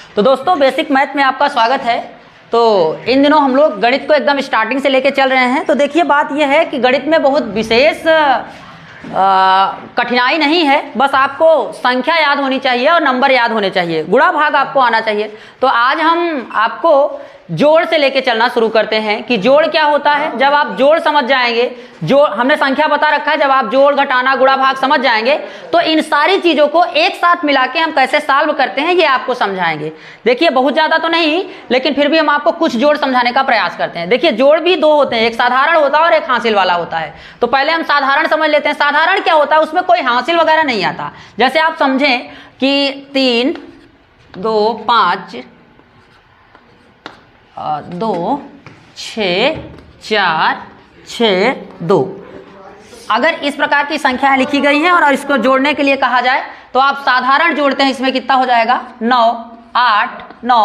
तो दोस्तों basic math में आपका स्वागत है। तो इन दिनों हम लोग गणित को एकदम स्टार्टिंग से लेके चल रहे हैं। तो देखिए बात यह है कि गणित में बहुत विशेष कठिनाई नहीं है, बस आपको संख्या याद होनी चाहिए और नंबर याद होने चाहिए, गुणा भाग आपको आना चाहिए। तो आज हम आपको जोड़ से लेके चलना शुरू करते हैं कि जोड़ क्या होता है। जब आप जोड़ समझ जाएंगे, जो हमने संख्या बता रखा है, जब आप जोड़ घटाना गुणा भाग समझ जाएंगे तो इन सारी चीजों को एक साथ मिला के हम कैसे सॉल्व करते हैं ये आपको समझाएंगे। देखिए बहुत ज्यादा तो नहीं, लेकिन फिर भी हम आपको कुछ जोड़ समझाने का प्रयास करते हैं। देखिए जोड़ भी दो होते हैं, एक साधारण होता है और एक हासिल वाला होता है। तो पहले हम साधारण समझ लेते हैं। साधारण क्या होता है, उसमें कोई हासिल वगैरह नहीं आता। जैसे आप समझें कि 3 2 5 2 6 4 6 2, अगर इस प्रकार की संख्याएं लिखी गई हैं और इसको जोड़ने के लिए कहा जाए तो आप साधारण जोड़ते हैं, इसमें कितना हो जाएगा 9 8 9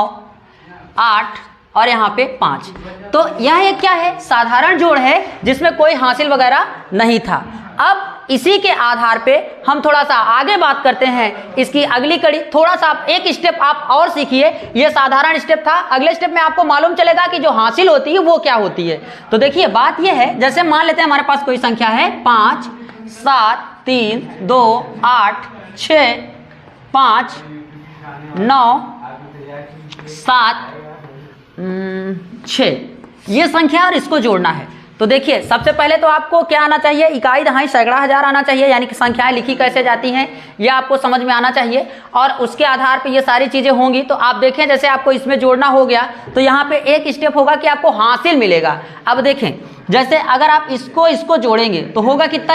8 और यहाँ पे 5। तो यह एक क्या है, साधारण जोड़ है जिसमें कोई हासिल वगैरह नहीं था। अब इसी के आधार पे हम थोड़ा सा आगे बात करते हैं, इसकी अगली कड़ी। थोड़ा सा आप एक स्टेप आप और सीखिए। ये साधारण स्टेप था, अगले स्टेप में आपको मालूम चलेगा कि जो हासिल होती है वो क्या होती है। तो देखिए बात ये है, जैसे मान लेते हैं हमारे पास कोई संख्या है 5 7 3 2 8 6 5 9 7 6, ये संख्या और इसको जोड़ना है। तो देखिए सबसे पहले तो आपको क्या आना चाहिए, इकाई दहाई सैकड़ा हजार आना चाहिए, यानी कि संख्याएं लिखी कैसे जाती हैं ये आपको समझ में आना चाहिए। और उसके आधार पे ये सारी चीजें होंगी। तो आप देखें जैसे आपको इसमें जोड़ना हो गया तो यहाँ पे एक स्टेप होगा कि आपको हासिल मिलेगा। अब देखें जैसे अगर आप इसको जोड़ेंगे तो होगा कितना,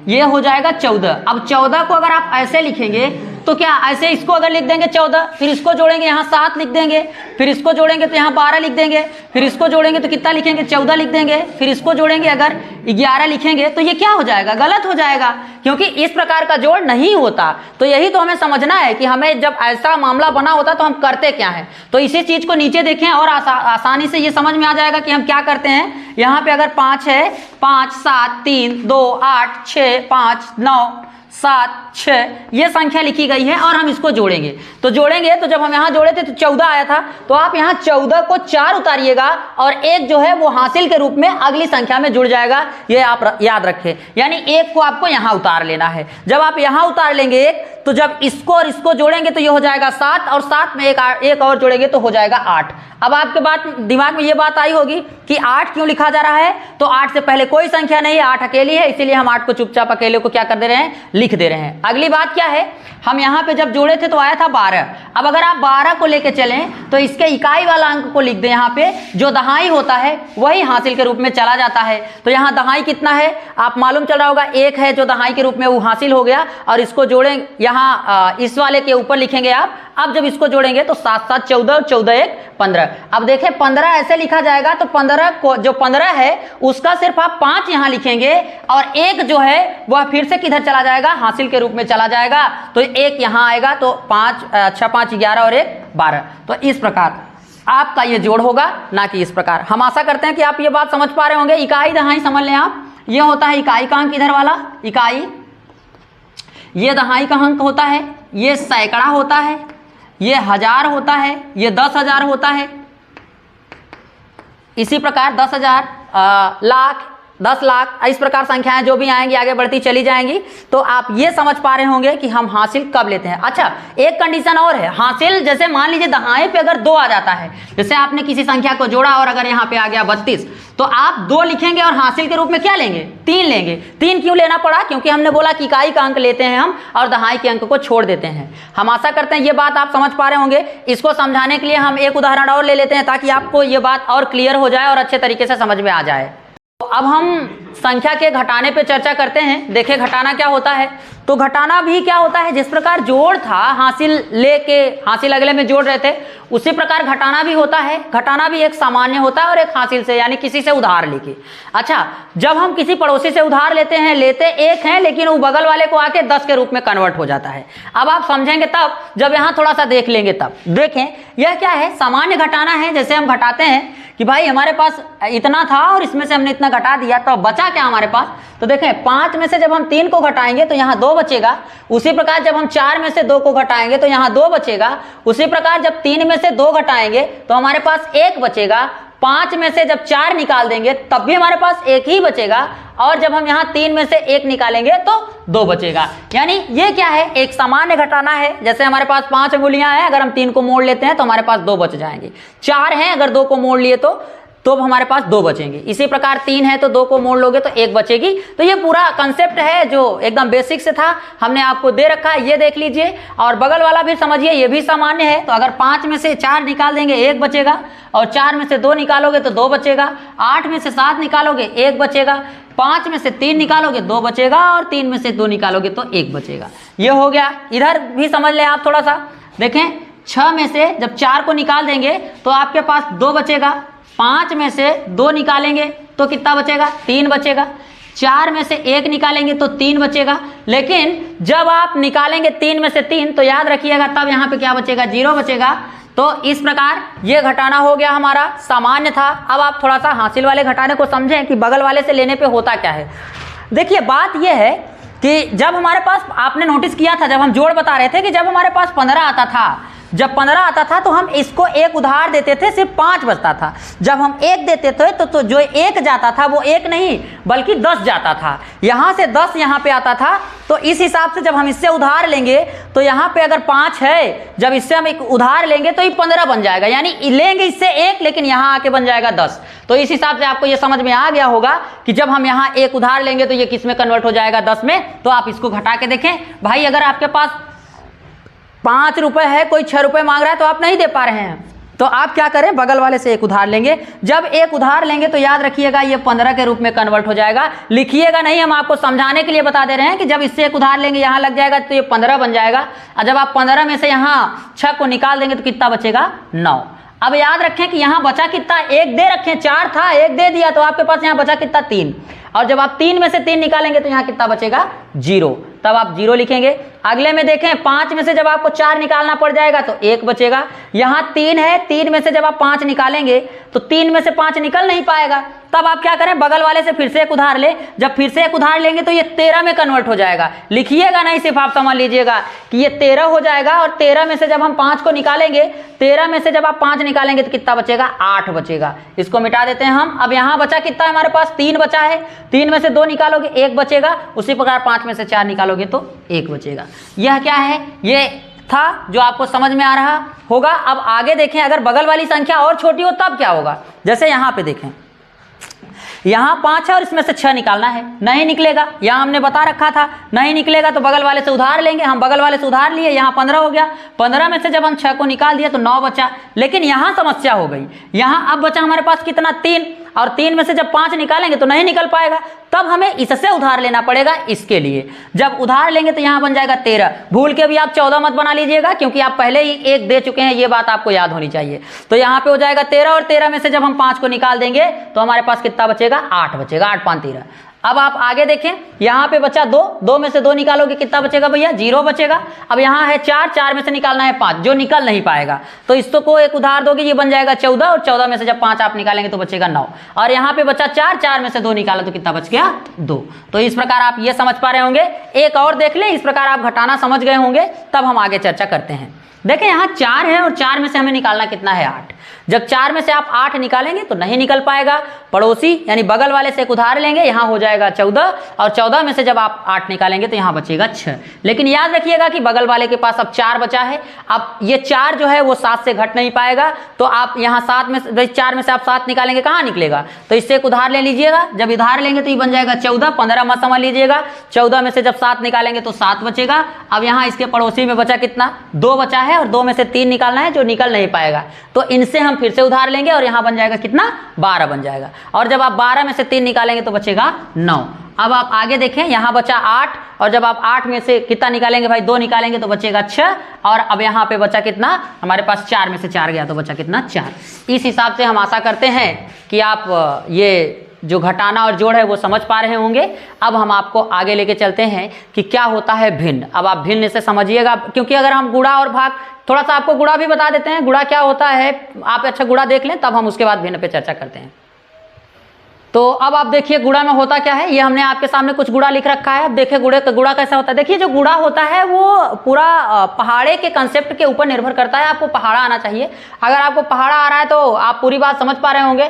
ये हो जाएगा 14। अब 14 को अगर आप ऐसे लिखेंगे तो क्या ऐसे इसको अगर लिख देंगे 14, फिर इसको जोड़ेंगे यहाँ 7 लिख देंगे, फिर इसको जोड़ेंगे तो यहाँ 12 लिख देंगे, फिर इसको जोड़ेंगे तो कितना लिखेंगे 14 लिख देंगे, फिर इसको जोड़ेंगे अगर 11 लिखेंगे तो ये क्या हो जाएगा, गलत हो जाएगा, क्योंकि इस प्रकार का जोड़ नहीं होता। तो यही तो हमें समझना है कि हमें जब ऐसा मामला बना होता तो हम करते क्या है। तो इसी चीज को नीचे देखें और आसानी से ये समझ में आ जाएगा कि हम क्या करते हैं। यहाँ पे अगर 5 है, 5 7 3 2 8 6 5 9 7 6, ये संख्या लिखी गई है और हम इसको जोड़ेंगे। तो जोड़ेंगे तो जब हम यहाँ जोड़े थे तो 14 आया था, तो आप यहाँ 14 को 4 उतारिएगा और एक जो है वो हासिल के रूप में अगली संख्या में जुड़ जाएगा। ये आप याद रखें, यानी एक को आपको यहाँ उतार लेना है। जब आप यहाँ उतार लेंगे एक, तो जब इसको और इसको जोड़ेंगे तो ये हो जाएगा 7 और 7 में एक और जोड़ेंगे तो हो जाएगा 8। अब आपके बात दिमाग में ये बात आई होगी कि 8 क्यों लिखा जा रहा है। तो 8 से पहले कोई संख्या नहीं है, 8 अकेली है, इसीलिए हम 8 को चुपचाप अकेले को क्या कर दे रहे हैं, लिख दे रहे हैं। अगली बात क्या है, हम यहाँ पे जब जोड़े थे तो आया था 12। अब अगर आप 12 को लेके चलें तो इसके इकाई वाला अंक को लिख दें, यहाँ पे जो दहाई होता है वही हासिल के रूप में चला जाता है। तो यहाँ दहाई कितना है आप मालूम चल रहा होगा, 1 है जो दहाई के रूप में वो हासिल हो गया। और इसको जोड़ें यहाँ इस वाले के ऊपर लिखेंगे आप। अब जब इसको जोड़ेंगे तो 7 7 14 और 14 1 15। अब देखें 15 ऐसे लिखा जाएगा तो 15 को जो 15 है उसका सिर्फ आप 5 यहाँ लिखेंगे और एक जो है वह फिर से किधर चला जाएगा, हासिल के रूप में चला जाएगा। तो एक यहाँ आएगा तो 5 6 5 11 और 1 12। तो इस प्रकार आपका ये जोड़ होगा, ना कि इस प्रकार। हम आशा करते हैं कि आप ये बात समझ पा रहे होंगे। इकाई दहाई समझ लें आप, ये होता है इकाई का अंक, इधर वाला इकाई, ये दहाई का अंक होता है, ये सैकड़ा होता है, ये हजार होता है, ये 10,000 होता है। इसी प्रकार 10,000 लाख 10 लाख, इस प्रकार संख्याएं जो भी आएंगी आगे बढ़ती चली जाएंगी। तो आप ये समझ पा रहे होंगे कि हम हासिल कब लेते हैं। अच्छा एक कंडीशन और है, हासिल जैसे मान लीजिए दहाई पे अगर 2 आ जाता है, जैसे आपने किसी संख्या को जोड़ा और अगर यहाँ पे आ गया 32, तो आप 2 लिखेंगे और हासिल के रूप में क्या लेंगे, 3 लेंगे। 3 क्यों लेना पड़ा, क्योंकि हमने बोला कि इकाई का अंक लेते हैं हम और दहाई के अंक को छोड़ देते हैं। हम आशा करते हैं ये बात आप समझ पा रहे होंगे। इसको समझाने के लिए हम एक उदाहरण और ले लेते हैं ताकि आपको ये बात और क्लियर हो जाए और अच्छे तरीके से समझ में आ जाए। अब हम संख्या के घटाने पे चर्चा करते हैं। देखें घटाना क्या होता है। तो घटाना भी क्या होता है, जिस प्रकार जोड़ था हासिल लेके हासिल अगले में जोड़ रहे थे, उसी प्रकार घटाना भी होता है। घटाना भी एक सामान्य होता है और एक हासिल से, यानी किसी से उधार लेके। अच्छा जब हम किसी पड़ोसी से उधार लेते हैं, लेते एक हैं लेकिन वो बगल वाले को आके 10 के रूप में कन्वर्ट हो जाता है। अब आप समझेंगे तब जब यहाँ थोड़ा सा देख लेंगे। तब देखें यह क्या है, सामान्य घटाना है। जैसे हम घटाते हैं कि भाई हमारे पास इतना था और इसमें से हमने इतना घटा दिया, तो बचा क्या हमारे पास। तो देखें 5 में से जब हम 3 को घटाएंगे तो यहाँ 2 बचेगा। उसी प्रकार जब हम 4 में से 2 को घटाएंगे तो यहाँ 2 बचेगा। उसी प्रकार जब 3 में से 2 घटाएंगे तो हमारे पास 1 बचेगा। 5 में से जब 4 निकाल देंगे तब भी हमारे पास 1 ही बचेगा। और जब हम यहाँ 3 में से 1 निकालेंगे तो 2 बचेगा। यानी ये क्या है, एक सामान्य घटाना है। जैसे हमारे पास 5 अंगुलियां हैं, अगर हम 3 को मोड़ लेते हैं तो हमारे पास 2 बच जाएंगे। 4 हैं, अगर 2 को मोड़ लिए तो हमारे पास 2 बचेंगे। इसी प्रकार 3 है तो 2 को मोड़ लोगे तो 1 बचेगी। तो ये पूरा कंसेप्ट है जो एकदम बेसिक से था, हमने आपको दे रखा है, ये देख लीजिए। और बगल वाला भी समझिए, ये भी सामान्य है। तो अगर 5 में से 4 निकाल देंगे 1 बचेगा, और 4 में से 2 निकालोगे तो 2 बचेगा। 8 में से 7 निकालोगे 1 बचेगा। 5 में से 3 निकालोगे 2 बचेगा, और 3 में से 2 निकालोगे तो 1 बचेगा। ये हो गया। इधर भी समझ लें आप थोड़ा सा, देखें 6 में से जब 4 को निकाल देंगे तो आपके पास 2 बचेगा। 5 में से 2 निकालेंगे तो कितना बचेगा, 3 बचेगा। 4 में से 1 निकालेंगे तो 3 बचेगा। लेकिन जब आप निकालेंगे 3 में से 3 तो याद रखिएगा तब यहाँ पे क्या बचेगा, 0 बचेगा। तो इस प्रकार ये घटाना हो गया हमारा, सामान्य था। अब आप थोड़ा सा हासिल वाले घटाने को समझें कि बगल वाले से लेने पे होता क्या है। देखिए बात ये है कि जब हमारे पास, आपने नोटिस किया था जब हम जोड़ बता रहे थे कि जब हमारे पास 15 आता था, जब 15 आता था तो हम इसको 1 उधार देते थे, सिर्फ 5 बचता था। जब हम 1 देते थे तो जो 1 जाता था वो 1 नहीं बल्कि 10 जाता था। यहाँ से 10 यहाँ पे आता था। तो इस हिसाब से जब हम इससे उधार लेंगे तो यहाँ पे अगर 5 है, जब इससे हम एक उधार लेंगे तो ये 15 बन जाएगा। यानी लेंगे इससे 1 लेकिन यहाँ आके बन जाएगा 10। तो इस हिसाब से आपको ये समझ में आ गया होगा कि जब हम यहाँ 1 उधार लेंगे तो ये किस में कन्वर्ट हो जाएगा, 10 में। तो आप इसको घटा के देखें। भाई अगर आपके पास 5 रुपए है, कोई 6 रुपए मांग रहा है तो आप नहीं दे पा रहे हैं, तो आप क्या करें, बगल वाले से 1 उधार लेंगे। जब 1 उधार लेंगे तो याद रखिएगा ये 15 के रूप में कन्वर्ट हो जाएगा। लिखिएगा नहीं, हम आपको समझाने के लिए बता दे रहे हैं कि जब इससे 1 उधार लेंगे यहाँ लग जाएगा तो ये 15 बन जाएगा। और जब आप 15 में से यहाँ 6 को निकाल देंगे तो कितना बचेगा, 9। अब याद रखें कि यहाँ बचा कितना, 1 दे रखें, 4 था 1 दे दिया तो आपके पास यहाँ बचा कितना, 3। और जब आप 3 में से 3 निकालेंगे तो यहाँ कितना बचेगा, 0। तब आप 0 लिखेंगे। अगले में देखें 5 में से जब आपको 4 निकालना पड़ जाएगा तो 1 बचेगा। यहाँ 3 है, 3 में से जब आप 5 निकालेंगे तो 3 में से 5 निकल नहीं पाएगा। तब आप क्या करें, बगल वाले से फिर से 1 उधार ले। जब फिर से 1 उधार लेंगे तो ये 13 में कन्वर्ट हो जाएगा। लिखिएगा नहीं, सिर्फ आप समझ लीजिएगा कि ये 13 हो जाएगा। और 13 में से जब हम 5 को निकालेंगे, 13 में से जब आप 5 निकालेंगे तो कितना बचेगा, 8 बचेगा। इसको मिटा देते हैं हम। अब यहाँ बचा कितना है हमारे पास, 3 बचा है। 3 में से 2 निकालोगे 1 बचेगा। उसी प्रकार 5 में से 4 निकालोगे तो 1 बचेगा। यह क्या है, ये था जो आपको समझ में आ रहा होगा। अब आगे देखें, अगर बगल वाली संख्या और छोटी हो तब क्या होगा। जैसे यहाँ पे देखें, यहाँ 5 है और इसमें से 6 निकालना है, नहीं निकलेगा। यहाँ हमने बता रखा था नहीं निकलेगा तो बगल वाले से उधार लेंगे। हम बगल वाले से उधार लिए, यहाँ 15 हो गया। 15 में से जब हम 6 को निकाल दिया तो 9 बचा। लेकिन यहाँ समस्या हो गई, यहाँ अब बचा हमारे पास कितना, 3। और 3 में से जब 5 निकालेंगे तो नहीं निकल पाएगा। तब हमें इससे उधार लेना पड़ेगा इसके लिए। जब उधार लेंगे तो यहाँ बन जाएगा 13। भूल के भी आप 14 मत बना लीजिएगा, क्योंकि आप पहले ही 1 दे चुके हैं, ये बात आपको याद होनी चाहिए। तो यहाँ पे हो जाएगा 13, और 13 में से जब हम 5 को निकाल देंगे तो हमारे पास कितना बचेगा, 8 बचेगा। 8 5 13। अब आप आगे देखें, यहाँ पे बचा 2, 2 में से 2 निकालोगे कितना बचेगा भैया, 0 बचेगा। अब यहाँ है 4, 4 में से निकालना है 5, जो निकल नहीं पाएगा। तो इसको को 1 उधार दोगे, ये बन जाएगा 14, और 14 में से जब 5 आप निकालेंगे तो बचेगा 9। और यहाँ पे बचा 4, 4 में से 2 निकाला तो कितना बच गया, 2। तो इस प्रकार आप ये समझ पा रहे होंगे। एक और देख लें, इस प्रकार आप घटाना समझ गए होंगे, तब हम आगे चर्चा करते हैं। देखें यहाँ 4 है और 4 में से हमें निकालना कितना है, 8। जब 4 में से आप 8 निकालेंगे तो नहीं निकल पाएगा। पड़ोसी यानी बगल वाले से एक उधार लेंगे, यहाँ हो जाएगा 14, और 14 में से जब आप 8 निकालेंगे तो यहाँ बचेगा 6। लेकिन याद रखिएगा कि बगल वाले के पास अब 4 बचा है। अब ये 4 जो है वो 7 से घट नहीं पाएगा। तो आप यहाँ 4 में से आप 7 निकालेंगे, कहाँ निकलेगा। तो इससे एक उधार ले लीजिएगा। जब उधार लेंगे तो ये बन जाएगा 14, 15 मत समझ लीजिएगा। 14 में से जब 7 निकालेंगे तो 7 बचेगा। अब यहाँ इसके पड़ोसी में बचा कितना, 2 बचा है, और 2 में से 3 निकालना है, जो निकल नहीं पाएगा। तो इनसे हम फिर से उधार लेंगे और यहाँ बन जाएगा कितना, 12 बन जाएगा। और जब आप 12 में से 3 निकालेंगे तो बचेगा 9। अब आप आगे देखें, यहाँ बचा 8, और जब आप 8 में से कितना निकालेंगे भाई, 2 निकालेंगे तो बचेगा 6। और अब यहाँ पे बचा कितना हमारे पास, 4 में से 4 गया तो बचा कितना, 4। इस हिसाब से हम आशा करते हैं कि आप ये जो घटाना और जोड़ है वो समझ पा रहे होंगे। अब हम आपको आगे लेके चलते हैं कि क्या होता है भिन्न। अब आप भिन्न से समझिएगा, क्योंकि अगर हम गुणा और भाग, थोड़ा सा आपको गुणा भी बता देते हैं, गुणा क्या होता है, आप अच्छा गुणा देख लें, तब हम उसके बाद भिन्न पे चर्चा करते हैं। तो अब आप देखिए गुणा में होता क्या है, ये हमने आपके सामने कुछ गुणा लिख रखा है। अब देखिए गुणा कैसा होता है। देखिए जो गुणा होता है वो पूरा पहाड़े के कंसेप्ट के ऊपर निर्भर करता है। आपको पहाड़ा आना चाहिए। अगर आपको पहाड़ा आ रहा है तो आप पूरी बात समझ पा रहे होंगे।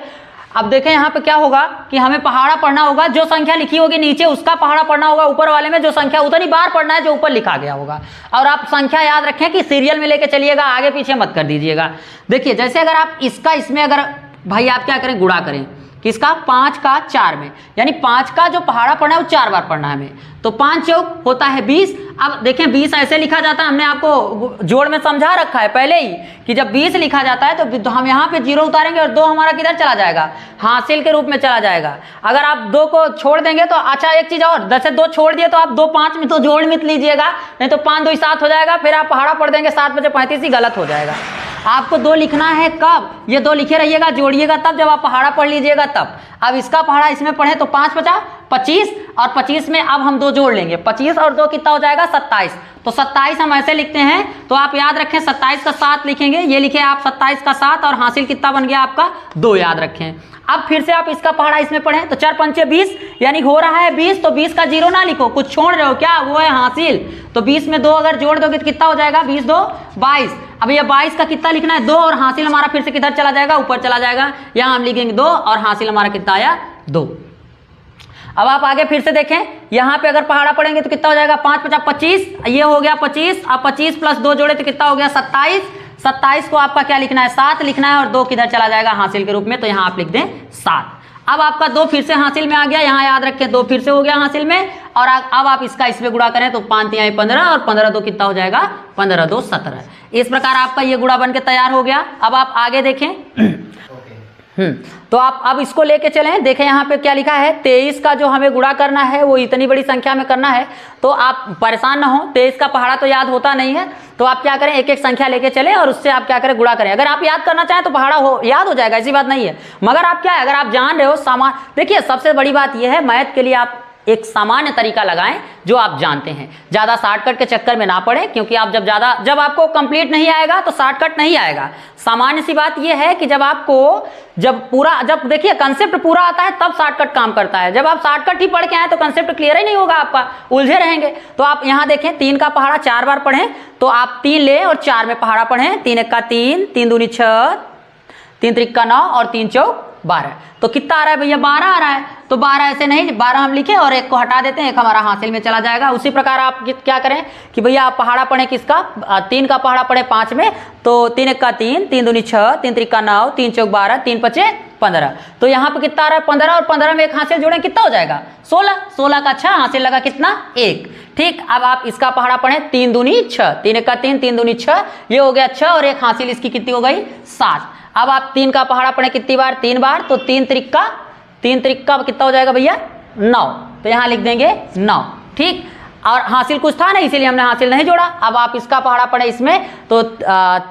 अब देखें यहाँ पे क्या होगा कि हमें पहाड़ा पढ़ना होगा, जो संख्या लिखी होगी नीचे उसका पहाड़ा पढ़ना होगा, ऊपर वाले में जो संख्या उतनी बार पढ़ना है जो ऊपर लिखा गया होगा। और आप संख्या याद रखें कि सीरियल में लेके चलिएगा, आगे पीछे मत कर दीजिएगा। देखिए जैसे अगर आप इसका इसमें अगर भाई आप क्या करें, गुणा करें किसका, 5 का 4 में, यानी 5 का जो पहाड़ा पढ़ना है वो 4 बार पढ़ना है हमें। तो 5 चौक होता है 20। अब देखें 20 ऐसे लिखा जाता है, हमने आपको जोड़ में समझा रखा है पहले ही कि जब 20 लिखा जाता है तो हम यहाँ पे 0 उतारेंगे और 2 हमारा किधर चला जाएगा, हासिल के रूप में चला जाएगा। अगर आप 2 को छोड़ देंगे तो अच्छा एक चीज और, जैसे 2 छोड़ दिए तो आप 2 5 में तो जोड़ मत लीजिएगा, नहीं तो 5 2 7 हो जाएगा, फिर आप पहाड़ा पढ़ देंगे 7 बजे 35 ही गलत हो जाएगा। आपको 2 लिखना है कब, ये 2 लिखे रहिएगा, जोड़िएगा तब, जब आप पहाड़ा पढ़ लीजिएगा तब। अब इसका पहाड़ा इसमें पढ़े तो 5 50 25 और 25 में अब हम 2 जोड़ लेंगे, 25 और 2 कितना हो जाएगा 27। तो 27 हम ऐसे लिखते हैं, तो आप याद रखें 27 का 7 लिखेंगे, ये लिखे आप 27 का 7 और हासिल कितना बन गया आपका 2, याद रखें। अब फिर से आप इसका पहाड़ा इसमें पढ़ें तो 4 पंचे 20, यानी हो रहा है 20, तो 20 का 0 ना लिखो, कुछ छोड़ रहे हो क्या, वो है हासिल। तो 20 में 2 अगर जोड़ दोगे तो कितना हो जाएगा, 20 2 22। अब ये 22 का कितना लिखना है 2, और हासिल हमारा फिर से किधर चला जाएगा, ऊपर चला जाएगा। यहाँ हम लिखेंगे 2 और हासिल हमारा कितना आया 2। अब आप आगे फिर से देखें, यहाँ पे अगर पहाड़ा पढ़ेंगे तो कितना हो जाएगा, 5 50 25, ये हो गया 25। अब 25 प्लस 2 जोड़े तो कितना हो गया 27। 27 को आपका क्या लिखना है 7 लिखना है, और 2 किधर चला जाएगा हासिल के रूप में, तो यहाँ आप लिख दें 7। अब आपका 2 फिर से हासिल में आ गया, यहाँ याद रखें 2 फिर से हो गया हासिल में, और अब आप इसका इसमें गुणा करें तो 5 3 15 और 15 2 कितना हो जाएगा 15 2 17। इस प्रकार आपका ये गुणा बन के तैयार हो गया। अब आप आगे देखें तो आप अब इसको लेके चलें। देखें यहाँ पे क्या लिखा है, 23 का जो हमें गुणा करना है वो इतनी बड़ी संख्या में करना है, तो आप परेशान ना हो, 23 का पहाड़ा तो याद होता नहीं है, तो आप क्या करें एक एक संख्या लेके चलें और उससे आप क्या करें गुणा करें। अगर आप याद करना चाहें तो पहाड़ा याद हो जाएगा, ऐसी बात नहीं है, मगर आप क्या है अगर आप जान रहे हो सामान, देखिए सबसे बड़ी बात यह है मैथ के लिए आप एक सामान्य तरीका लगाएं जो आप जानते हैं, ज़्यादा शॉर्टकट के चक्कर में ना पड़े, क्योंकि आप जब आपको कंप्लीट नहीं आएगा तो शॉर्टकट नहीं आएगा। सामान्य सी बात यह है कि जब देखिए कंसेप्ट पूरा आता है तब शॉर्टकट काम करता है। जब आप शॉर्टकट ही पढ़ के आए तो कंसेप्ट क्लियर ही नहीं होगा आपका, उलझे रहेंगे। तो आप यहाँ देखें 3 का पहाड़ा 4 बार पढ़ें, तो आप 3 ले और 4 में पहाड़ा पढ़ें, 3 1 का 3, 3 दूनी 6, 3 3 का 9 और 3 चौक 12। तो कितना आ रहा है भैया 12 आ रहा है, तो 12 ऐसे नहीं, 12 हम लिखे और 1 को हटा देते हैं, 1 हमारा हासिल में चला जाएगा। उसी प्रकार आप क्या करें कि भैया आप पहाड़ा पढ़े किसका, 3 का पहाड़ा पढ़े 5 में, तो 3 1 का 3, 3 दूनी 6, 3 3 का 9, 3 चौक 12, 3 5 15। तो यहाँ पे कितना आ रहा है 15, और 15 में 1 हासिल जोड़ें कितना हो जाएगा 16। 16 का 6 हासिल लगा कितना 1। ठीक, अब आप इसका पहाड़ा पढ़ें 3 दूनी 6, 3 1 का 3, 3 दूनी 6, ये हो गया 6 और 1 हासिल इसकी कितनी हो गई 7। अब आप 3 का पहाड़ा पढ़े कितनी बार 3 बार, तो 3 त्रिक का कितना हो जाएगा भैया 9, तो यहाँ लिख देंगे 9। ठीक, और हासिल कुछ था नहीं इसीलिए हमने हासिल नहीं जोड़ा। अब आप इसका पहाड़ा पढ़े इसमें तो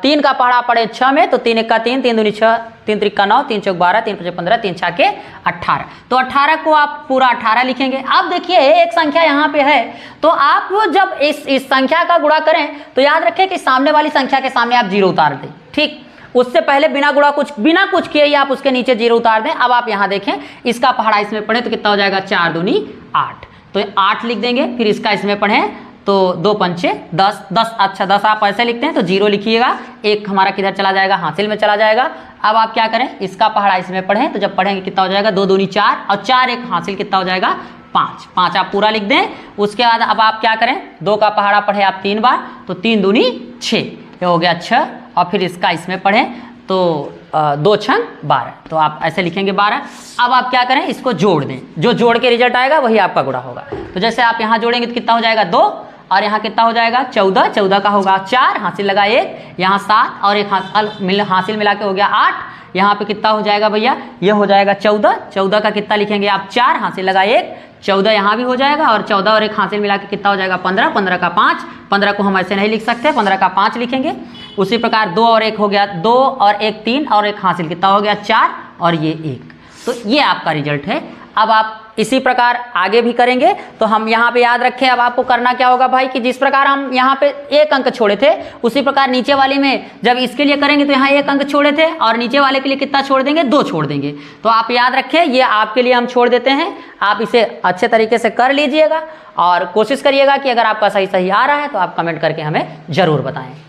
3 का पहाड़ा पढ़े 6 में, तो 3 1 का 3, 3 दूनी 6, 3 त्रिक का 9, 3 चौक 12, 3 5 15, 3 6 के 18। तो 18 को आप पूरा 18 लिखेंगे। अब देखिए एक संख्या यहाँ पे है, तो आप जब इस संख्या का गुणा करें तो याद रखें कि सामने वाली संख्या के सामने आप 0 उतार दें। ठीक, उससे पहले बिना कुछ किए ही आप उसके नीचे 0 उतार दें। अब आप यहाँ देखें इसका पहाड़ा इसमें पढ़े तो कितना हो जाएगा 4 दूनी 8, तो 8 लिख देंगे। फिर इसका इसमें पढ़ें तो 2 पंचे 10, 10 अच्छा 10 आप ऐसे लिखते हैं तो 0 लिखिएगा, 1 हमारा किधर चला जाएगा हासिल में चला जाएगा। अब आप क्या करें इसका पहाड़ा इसमें पढ़ें तो जब पढ़ेंगे कितना हो जाएगा 2 दूनी 4 और 4 1 हासिल कितना हो जाएगा 5। 5 आप पूरा लिख दें। उसके बाद अब आप क्या करें 2 का पहाड़ा पढ़े आप 3 बार, तो 3 दूनी 6, ये हो गया 6, और फिर इसका इसमें पढ़ें तो 2 6 12, तो आप ऐसे लिखेंगे 12। अब आप क्या करें इसको जोड़ दें, जो जोड़ के रिजल्ट आएगा वही आपका गुणा होगा। तो जैसे आप यहाँ जोड़ेंगे तो कितना हो जाएगा 2, और यहाँ कितना हो जाएगा 14, 14 का होगा 4 हासिल लगा 1, यहाँ 7 और 1 हासिल मिला के हो गया 8। यहाँ पे कितना हो जाएगा भैया ये हो जाएगा 14, 14 का कितना लिखेंगे आप 4 हासिल लगा 1, 14 यहाँ भी हो जाएगा, और 14 और 1 हासिल मिला के कितना हो जाएगा 15, 15 का 5, 15 को हम ऐसे नहीं लिख सकते, 15 का 5 लिखेंगे। उसी प्रकार 2 और 1 हो गया 2 और 1 3 और 1 हासिल कितना हो गया 4 और ये 1। तो ये आपका रिजल्ट है। अब आप इसी प्रकार आगे भी करेंगे। तो हम यहाँ पे याद रखें, अब आपको करना क्या होगा भाई कि जिस प्रकार हम यहाँ पे 1 अंक छोड़े थे उसी प्रकार नीचे वाले में जब इसके लिए करेंगे तो यहाँ 1 अंक छोड़े थे और नीचे वाले के लिए कितना छोड़ देंगे, 2 छोड़ देंगे। तो आप याद रखें, ये आपके लिए हम छोड़ देते हैं। आप इसे अच्छे तरीके से कर लीजिएगा और कोशिश करिएगा कि अगर आपका सही आ रहा है तो आप कमेंट करके हमें ज़रूर बताएं।